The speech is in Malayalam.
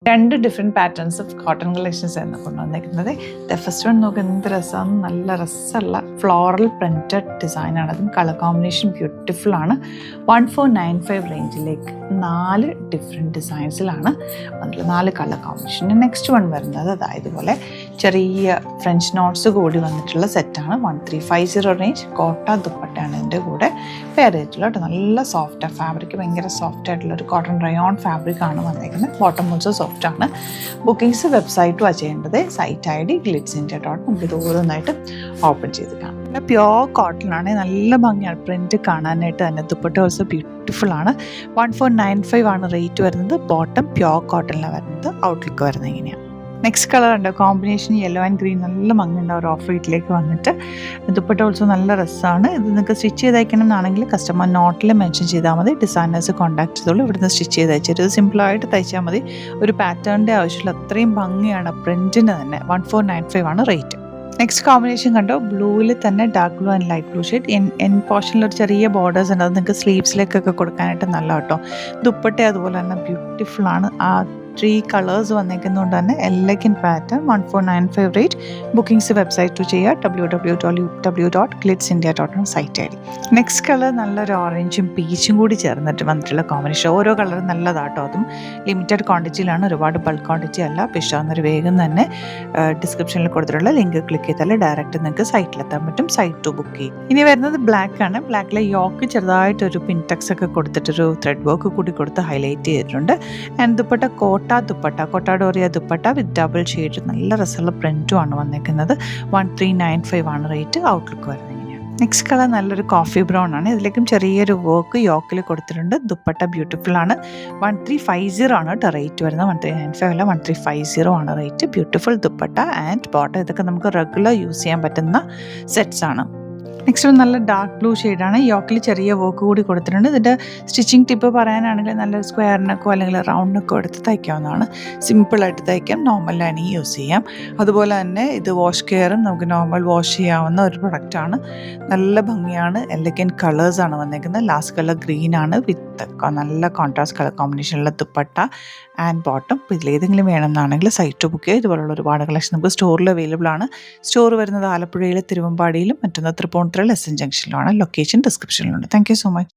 രണ്ട് different patterns of cotton collections ആണ് കൊണ്ടുവന്നിരിക്കുന്നത്. ഫസ്റ്റ് വൺ നോക്കുക, എന്ത് രസമാണ്, നല്ല രസമുള്ള ഫ്ലോറൽ പ്രിൻറ്റഡ് ഡിസൈനാണ്. അതും കളർ കോമ്പിനേഷൻ ബ്യൂട്ടിഫുൾ ആണ്. 1495 റേഞ്ചിലേക്ക് 4 ഡിഫറെൻറ്റ് ഡിസൈൻസിലാണ് വന്നിട്ടുള്ള 4 കളർ കോമ്പിനേഷൻ. നെക്സ്റ്റ് വൺ വരുന്നത് അതായത് പോലെ ചെറിയ ഫ്രഞ്ച് നോട്ട്സ് കൂടി വന്നിട്ടുള്ള സെറ്റാണ്. 1350 റേഞ്ച്. കോട്ട ദുപ്പട്ടയാണ് ഇതിൻ്റെ കൂടെ പെയർ ചെയ്തിട്ടുള്ള. നല്ല സോഫ്റ്റ് ഫാബ്രിക്, ഭയങ്കര സോഫ്റ്റ് ആയിട്ടുള്ള ഒരു കോട്ടൺ റയോൺ ഫാബ്രിക് ആണ് വന്നിരിക്കുന്നത്. ബോട്ടം ഓൾസോ സോഫ്റ്റ് ആണ്. ബുക്കിംഗ്സ് വെബ്സൈറ്റും ചെയ്യേണ്ടത്. Site ID glitzindia.com. നമുക്ക് ഇത് ഓരോന്നായിട്ട് ഓപ്പൺ ചെയ്ത് കാണാം. പ്യോർ കോട്ടൺ ആണ്, നല്ല ഭംഗിയാണ് പ്രിന്റ് കാണാനായിട്ട് തന്നെ. ദുപ്പട്ട ഓൾസോ ബ്യൂട്ടിഫുൾ ആണ്. 1495 ആണ് റേറ്റ് വരുന്നത്. ബോട്ടം പ്യോർ കോട്ടണിലാണ് വരുന്നത്. ഔട്ട്ലുക്ക് വരുന്നത് ഇങ്ങനെയാണ്. നെക്സ്റ്റ് കളർ ഉണ്ട്, കോമ്പിനേഷൻ യെല്ലോ ആൻഡ് ഗ്രീൻ, നല്ല ഭംഗിയുണ്ടാവും ഒരു ഓഫ് വൈറ്റിലേക്ക് വന്നിട്ട്. ദുപ്പട്ട ഓൾസോ നല്ല രസമാണ്. ഇത് നിങ്ങൾക്ക് സ്റ്റിച്ച് ചെയ്ത് അയക്കണം എന്നാണെങ്കിൽ കസ്റ്റമർ നോട്ടിൽ മെൻഷൻ ചെയ്താൽ മതി. ഡിസൈനേഴ്സ് കോൺടാക്ട് ചെയ്തോളൂ, ഇവിടുന്ന് സ്റ്റിച്ച് ചെയ്ത് അയച്ചിട്ട് ഇത് സിമ്പിളായിട്ട് തയ്ച്ചാൽ മതി. ഒരു പാറ്റേണിൻ്റെ ആവശ്യമില്ല, അത്രയും ഭംഗിയാണ് പ്രിൻറ്റിന് തന്നെ. 1495 ആണ് റേറ്റ്. നെക്സ്റ്റ് കോമ്പിനേഷൻ കണ്ടോ, ബ്ലൂവിൽ തന്നെ dark blue and light blue shade. N പോർഷനിൽ ഒരു ചെറിയ ബോർഡേഴ്സ് ഉണ്ട്, അത് നിങ്ങൾക്ക് സ്ലീവ്സിലേക്കൊക്കെ കൊടുക്കാനായിട്ട് നല്ല കേട്ടോ. ദുപ്പട്ട അതുപോലെ തന്നെ ബ്യൂട്ടിഫുൾ ആണ്. ആ 3 കളേഴ്സ് വന്നേക്കുന്നതുകൊണ്ട് തന്നെ elegant pattern. 1495 rate. Bookings website ചെയ്യുക. www.glitzindia.com site ID. Next colour നല്ലൊരു ഓറഞ്ചും പീച്ചും കൂടി ചേർന്നിട്ട് വന്നിട്ടുള്ള കോമ്പിനേഷൻ. ഓരോ കളറും നല്ലതാട്ടോ. അതും ലിമിറ്റഡ് ക്വാണ്ടിറ്റിയിലാണ്, ഒരുപാട് ബൾക്ക് ക്വാണ്ടിറ്റി അല്ല. പിഷാന്നൊരു വേഗം തന്നെ ഡിസ്ക്രിപ്ഷനിൽ കൊടുത്തിട്ടുള്ള ലിങ്ക് ക്ലിക്ക് ചെയ്താൽ ഡയറക്റ്റ് നിങ്ങൾക്ക് സൈറ്റിലെത്താൻ പറ്റും. സൈറ്റ് ടു ബുക്ക് ചെയ്യും. ഇനി വരുന്നത് ബ്ലാക്ക് ആണ്. ബ്ലാക്കിലെ യോക്ക് ചെറുതായിട്ടൊരു പിൻടെക്സ് ഒക്കെ കൊടുത്തിട്ടൊരു ത്രെഡ് വർക്ക് കൂടി കൊടുത്ത് ഹൈലൈറ്റ് ചെയ്തിട്ടുണ്ട്. And dupatta കോട്ടാഡോറിയ dupatta with double shade, നല്ല രസമുള്ള പ്രിന്റും ആണ് വന്നിരിക്കുന്നത്. 1395 ആണ് റേറ്റ്. ഔട്ട്ലുക്ക് വരുന്നത് ഇങ്ങനെയാണ്. നെക്സ്റ്റ് കളർ നല്ലൊരു കോഫി ബ്രൗൺ ആണ്. ഇതിലേക്കും ചെറിയൊരു വർക്ക് യോക്കിൽ കൊടുത്തിട്ടുണ്ട്. ദുപ്പട്ട ബ്യൂട്ടിഫുൾ ആണ്. 1350 ആണ് കേട്ടോ റേറ്റ് വരുന്നത്. 1395 അല്ല, 1350 ആണ് rate. Beautiful dupatta and bottom. ഇതൊക്കെ നമുക്ക് റെഗുലർ യൂസ് ചെയ്യാൻ പറ്റുന്ന സെറ്റ്സ് ആണ്. നെക്സ്റ്റ് നല്ല ഡാർക്ക് ബ്ലൂ ഷെയ്ഡാണ്. യോക്കിൽ ചെറിയ വർക്ക് കൂടി കൊടുത്തിട്ടുണ്ട്. ഇതിൻ്റെ സ്റ്റിച്ചിങ് ടിപ്പ് പറയാനാണെങ്കിൽ നല്ല സ്ക്വയറിനൊക്കെ അല്ലെങ്കിൽ റൗണ്ടിനൊക്കെ എടുത്ത് തയ്ക്കാവുന്നതാണ്. സിമ്പിളായിട്ട് തയ്ക്കാം, നോർമൽ ലൈനിങ് യൂസ് ചെയ്യാം. അതുപോലെ തന്നെ ഇത് വാഷ് കെയറും നമുക്ക് നോർമൽ വാഷ് ചെയ്യാവുന്ന ഒരു പ്രൊഡക്റ്റാണ്. നല്ല ഭംഗിയാണ്. എലഗന്റ് കളേഴ്സാണ് വന്നിരിക്കുന്നത്. ലാസ്റ്റ് കളർ ഗ്രീൻ ആണ് വിത്ത് നല്ല കോൺട്രാസ്റ്റ് കളർ കോമ്പിനേഷനുള്ള ദുപ്പട്ട ആൻഡ് ബോട്ടം. ഇപ്പോൾ ഇതിലേതെങ്കിലും വേണമെന്നാണെങ്കിൽ സൈറ്റ് ബുക്ക് ചെയ്യുക. ഇതുപോലുള്ള ഒരുപാട് കളക്ഷൻ നമുക്ക് സ്റ്റോറിൽ അവൈലബിൾ ആണ്. സ്റ്റോർ വരുന്നത് ആലപ്പുഴയിലെ തിരുവമ്പാടിയിലും മറ്റൊന്ന് തൃപ്പൂണിത്തുറ SN ജംഗ്ഷനിലുമാണ്. ലൊക്കേഷൻ ഡിസ്ക്രിപ്ഷനിലുണ്ട്. Thank you so much.